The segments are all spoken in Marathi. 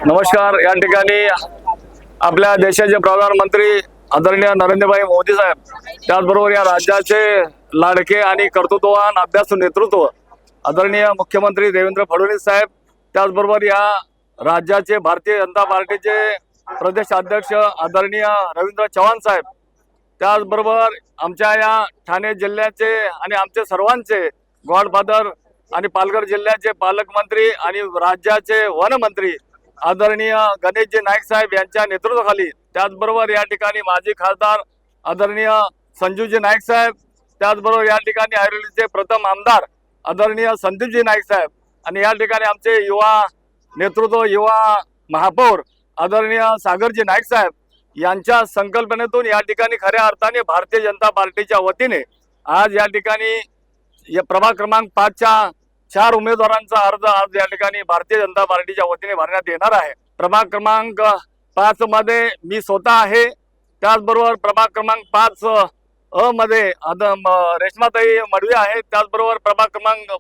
नमस्कार। या ठिकाणी आपल्या देशाचे प्रधानमंत्री आदरणीय नरेंद्रभाई मोदी साहेब, त्याचबरोबर या राज्याचे लाडके आणि कर्तृत्ववान अभ्यासू नेतृत्व आदरणीय मुख्यमंत्री देवेंद्र फडणवीस साहेब, त्याचबरोबर या राज्याचे भारतीय जनता पार्टीचे प्रदेश अध्यक्ष आदरणीय रवींद्र चव्हाण साहेब, त्याचबरोबर आमच्या या ठाणे जिल्ह्याचे आणि आमचे सर्वांचे गॉडफादर आणि पालघर जिल्ह्याचे पालकमंत्री आणि राज्याचे वनमंत्री आदरणीय गणेशजी नाईक साहेब यांच्या नेतृत्वाखाली, त्याचबरोबर या ठिकाणी माजी खासदार आदरणीय संजूजी नाईक साहेब, त्याचबरोबर या ठिकाणी ऐरोलीचे प्रथम आमदार आदरणीय संदीपजी नाईक साहेब आणि या ठिकाणी आमचे युवा नेतृत्व, युवा महापौर आदरणीय सागरजी नाईक साहेब यांच्या संकल्पनेतून या ठिकाणी खऱ्या अर्थाने भारतीय जनता पार्टीच्या वतीने आज या ठिकाणी प्रभाग क्रमांक 5च्या 4 उमेदवारांचा अर्ज आज या ठिकाणी भारतीय जनता पार्टीच्या वतीने भरण्यात येणार आहे। प्रभाग क्रमांक 5 मध्ये मी स्वतः आहे, त्याचबरोबर प्रभाग क्रमांक 5 अ मध्ये रेश्माताई मडवी आहेत, त्याचबरोबर प्रभाग क्रमांक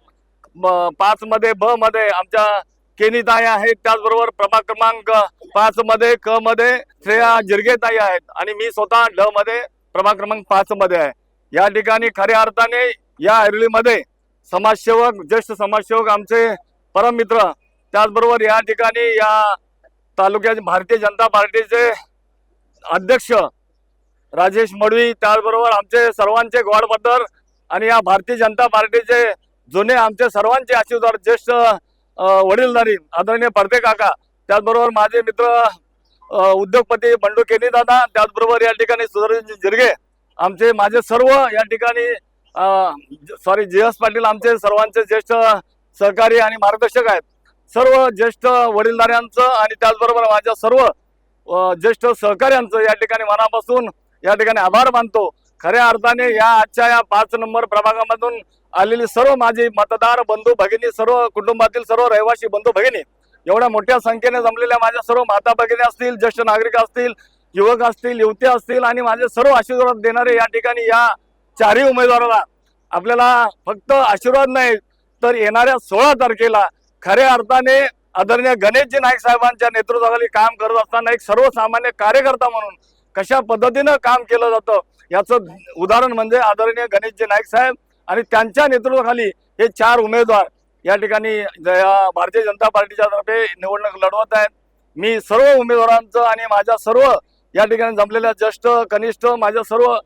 5 मध्ये ब मध्ये आमच्या केनीताई आहेत, त्याचबरोबर प्रभाग क्रमांक 5 मध्ये क मध्ये श्रेया जिरगेताई आहेत आणि मी स्वतः ड मध्ये प्रभाग क्रमांक 5 मध्ये आहे। या ठिकाणी खऱ्या अर्थाने या ऐरोलीमध्ये समाजसेवक, ज्येष्ठ समाजसेवक आमचे परम मित्र, त्याचबरोबर या ठिकाणी या तालुक्याचे भारतीय जनता पार्टीचे अध्यक्ष राजेश मडवी, त्याचबरोबर आमचे सर्वांचे गॉडफादर आणि या भारतीय जनता पार्टीचे जुने आमचे सर्वांचे आशीर्वाद ज्येष्ठ वडीलधारी आदरणीय पडते काका, त्याचबरोबर माझे मित्र उद्योगपती बंडू केनी दादा, त्याचबरोबर या ठिकाणी सुधीरजी जिरगे आमचे माझे सर्व या ठिकाणी जी.एस. पाटील आमचे सर्वांचे ज्येष्ठ सहकारी आणि मार्गदर्शक आहेत। सर्व ज्येष्ठ वडीलधाऱ्यांचं आणि त्याचबरोबर माझ्या सर्व ज्येष्ठ सहकाऱ्यांचं या ठिकाणी मनापासून या ठिकाणी आभार मानतो। खऱ्या अर्थाने या आजच्या या 5 नंबर प्रभागामधून आलेली सर्व माझे मतदार बंधू भगिनी, सर्व कुटुंबातील सर्व रहिवासी बंधू भगिनी, एवढ्या मोठ्या संख्येने जमलेल्या माझ्या सर्व माता भगिनी असतील, ज्येष्ठ नागरिक असतील, युवक असतील, युवती असतील आणि माझे सर्व आशीर्वाद देणारे या ठिकाणी या 4ही उमेदवाराला आपल्याला फक्त आशीर्वाद नाही तर येणाऱ्या 16 तारखेला खऱ्या अर्थाने आदरणीय गणेशजी नाईक साहेबांच्या नेतृत्वाखाली काम करत असताना एक सर्वसामान्य कार्यकर्ता म्हणून कशा पद्धतीनं काम केलं जातं याचं उदाहरण म्हणजे आदरणीय गणेशजी नाईक साहेब आणि त्यांच्या नेतृत्वाखाली हे 4 उमेदवार या ठिकाणी भारतीय जनता पार्टीच्या तर्फे निवडणूक लढवत आहेत। मी सर्व उमेदवारांचं आणि माझ्या सर्व या ठिकाणी जमलेल्या ज्येष्ठ कनिष्ठ माझ्या सर्व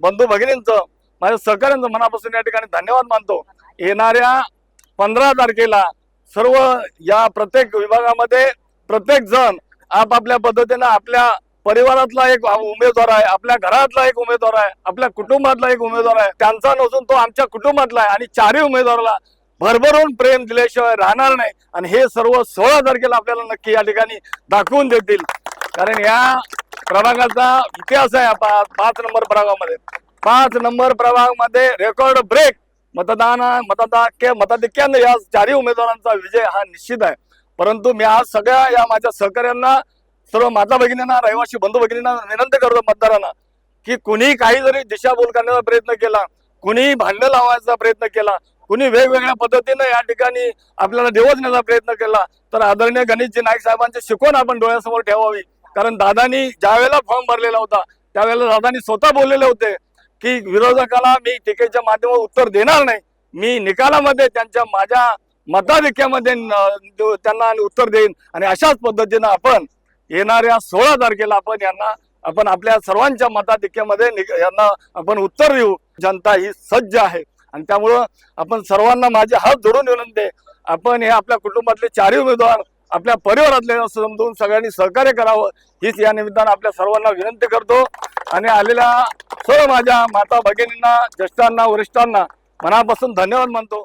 बंधू भगिनींचं, माझ्या सहकाऱ्यांचं मनापासून या ठिकाणी धन्यवाद मानतो। येणाऱ्या 15 तारखेला सर्व या प्रत्येक विभागामध्ये प्रत्येक जण आपापल्या पद्धतीने आपल्या परिवारातला एक उमेदवार आहे, आपल्या घरातला एक उमेदवार आहे, आपल्या कुटुंबातला एक उमेदवार आहे, त्यांचा नसून तो आमच्या कुटुंबातला आहे आणि 4ही उमेदवाराला भरभरून प्रेम दिल्याशिवाय राहणार नाही आणि हे सर्व 16 तारखेला आपल्याला नक्की या ठिकाणी दाखवून देतील। कारण या प्रभागाचा इतिहास आहे। 5 नंबर प्रभागामध्ये 5 नंबर प्रभागामध्ये रेकॉर्ड ब्रेक मताधिक्याने या 4ही उमेदवारांचा विजय हा निश्चित आहे। परंतु मी आज सगळ्या या माझ्या सहकाऱ्यांना, सर्व माता भगिनींना, रहिवासी बंधू भगिनींना विनंती करतो मतदारांना की कुणी काही जरी दिशाभूल करण्याचा प्रयत्न केला, कुणी भांडण लावायचा प्रयत्न केला, कुणी वेगवेगळ्या पद्धतीने या ठिकाणी आपल्याला डिवचण्याचा प्रयत्न केला तर आदरणीय गणेशजी नाईक साहेबांची शिकवण आपण डोळ्यासमोर ठेवावी। कारण दादांनी ज्या वेळेला फॉर्म भरलेला होता त्यावेळेला दादांनी स्वतः बोललेले होते की विरोधकाला मी टीकेच्या माध्यमातून उत्तर देणार नाही, मी निकालामध्ये त्यांच्या माझ्या मताधिक्यामध्ये त्यांना उत्तर देईन आणि अशाच पद्धतीनं आपण येणाऱ्या 16 तारखेला आपण आपल्या सर्वांच्या मताधिक्यामध्ये यांना आपण उत्तर देऊ। जनता ही सज्ज आहे आणि त्यामुळं आपण सर्वांना माझे हात जोडून विनंती, आपण हे आपल्या कुटुंबातले 4ही उमेदवार आपल्या परिवारातले समजून सगळ्यांनी सहकार्य करावं हीच या निमित्तानं आपल्या सर्वांना विनंती करतो। आणि आलेल्या सर्व माझ्या माता भगिनींना, ज्येष्ठांना, वरिष्ठांना मनापासून धन्यवाद मानतो।